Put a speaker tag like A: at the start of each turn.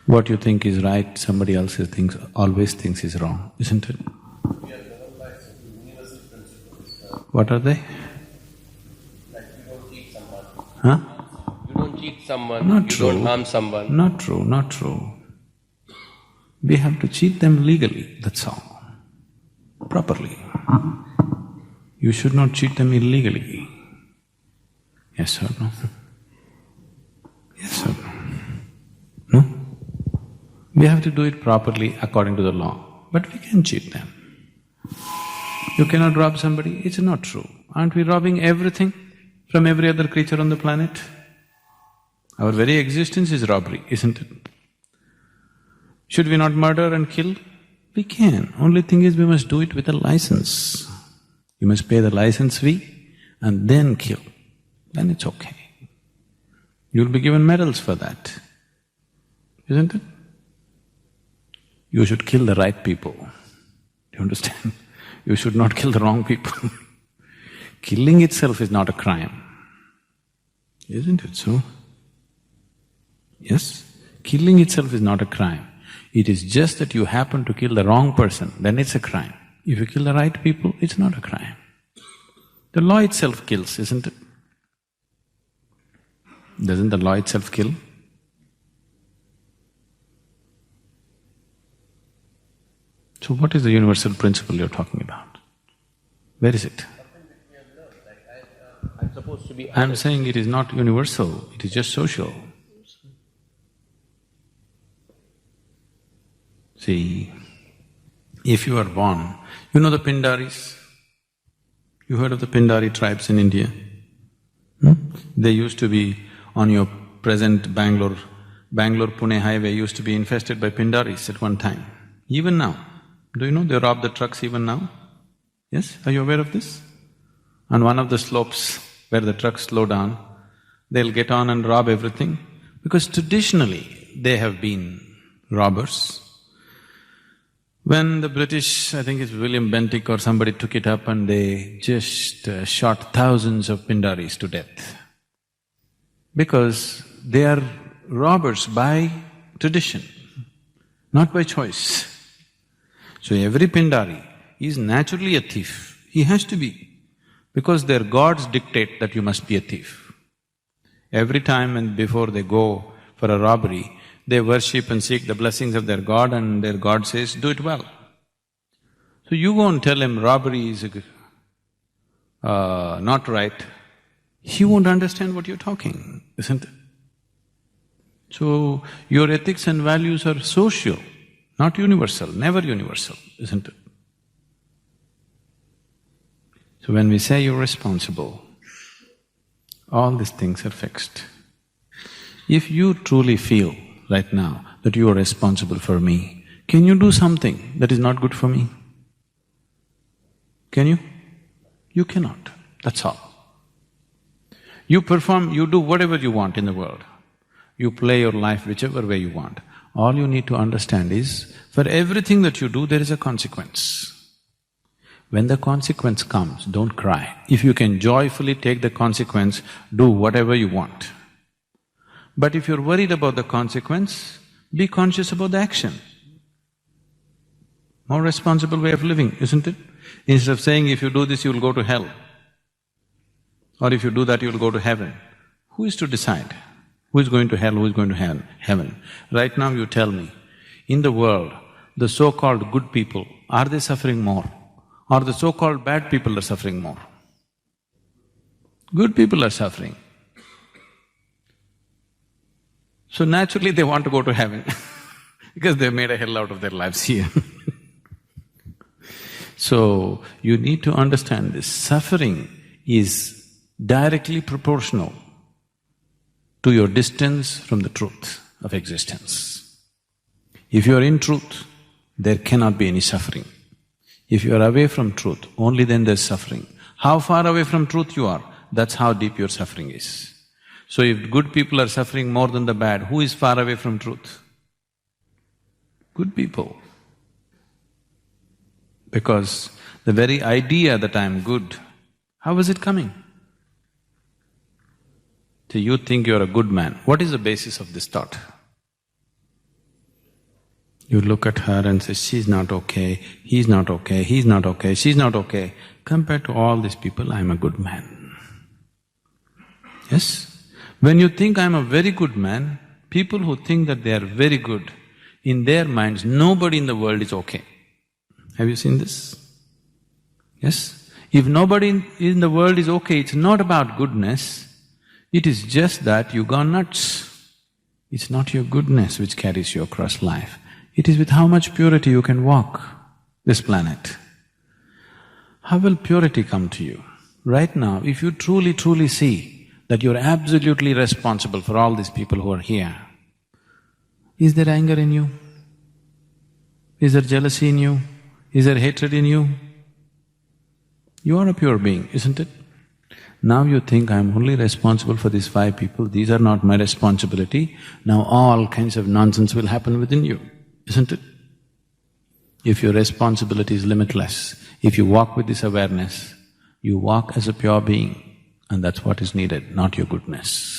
A: What you think is right, somebody else always thinks is wrong, isn't it?
B: We are governed by universal principles.
A: What are they?
B: Like you don't cheat someone.
A: Huh?
B: You don't cheat someone,
A: Not
B: you
A: true.
B: don't harm someone.
A: Not true, not true. We have to cheat them legally, that's all. Properly. You should not cheat them illegally. Yes or no? Yes or no? No? We have to do it properly according to the law, but we can cheat them. You cannot rob somebody, it's not true. Aren't we robbing everything from every other creature on the planet? Our very existence is robbery, isn't it? Should we not murder and kill? We can. Only thing is we must do it with a license. You must pay the license fee and then kill. Then it's okay. You'll be given medals for that, isn't it? You should kill the right people. Do you understand? You should not kill the wrong people. Killing itself is not a crime, isn't it so? Yes? Killing itself is not a crime. It is just that you happen to kill the wrong person, then it's a crime. If you kill the right people, it's not a crime. The law itself kills, isn't it? Doesn't the law itself kill? So what is the universal principle you're talking about? Where is it?
B: Something which we have learned, like I'm supposed to be
A: I'm saying it is not universal, it is just social. See, if you are born, you know the Pindaris? You heard of the Pindari tribes in India? They used to be on your present Bangalore-Pune highway used to be infested by Pindaris at one time. Even now, do you know they rob the trucks even now? Yes, are you aware of this? On one of the slopes where the trucks slow down, they'll get on and rob everything because traditionally they have been robbers. When the British, I think it's William Bentinck or somebody took it up and they just shot thousands of Pindaris to death. Because they are robbers by tradition, not by choice. So every Pindari is naturally a thief, he has to be, because their gods dictate that you must be a thief. Every time and before they go for a robbery, they worship and seek the blessings of their god and their god says, do it well. So you go and tell him robbery is not right, he won't understand what you're talking, isn't it? So your ethics and values are social, not universal, never universal, isn't it? So when we say you're responsible, all these things are fixed. If you truly feel right now that you are responsible for me, can you do something that is not good for me? Can you? You cannot, that's all. You perform, you do whatever you want in the world. You play your life whichever way you want. All you need to understand is, for everything that you do, there is a consequence. When the consequence comes, don't cry. If you can joyfully take the consequence, do whatever you want. But if you're worried about the consequence, be conscious about the action. More responsible way of living, isn't it? Instead of saying, if you do this, you'll go to hell, or if you do that, you'll go to heaven. Who is to decide? Who is going to hell, who is going to heaven? Right now you tell me, in the world, the so-called good people, are they suffering more? Or the so-called bad people are suffering more? Good people are suffering. So naturally they want to go to heaven because they've made a hell out of their lives here. So you need to understand this, suffering is directly proportional to your distance from the truth of existence. If you are in truth, there cannot be any suffering. If you are away from truth, only then there's suffering. How far away from truth you are, that's how deep your suffering is. So if good people are suffering more than the bad, who is far away from truth? Good people. Because the very idea that I'm good, how is it coming? So you think you're a good man, what is the basis of this thought? You look at her and say, she's not okay, he's not okay, he's not okay, she's not okay. Compared to all these people, I'm a good man. Yes? When you think I'm a very good man, people who think that they are very good, in their minds, nobody in the world is okay. Have you seen this? Yes? If nobody in the world is okay, it's not about goodness, it is just that you gone nuts. It's not your goodness which carries you across life, it is with how much purity you can walk this planet. How will purity come to you? Right now, if you truly see that you're absolutely responsible for all these people who are here, is there anger in you? Is there jealousy in you? Is there hatred in you? You are a pure being, isn't it? Now you think, I'm only responsible for these 5 people, these are not my responsibility, now all kinds of nonsense will happen within you, isn't it? If your responsibility is limitless, if you walk with this awareness, you walk as a pure being, and that's what is needed, not your goodness.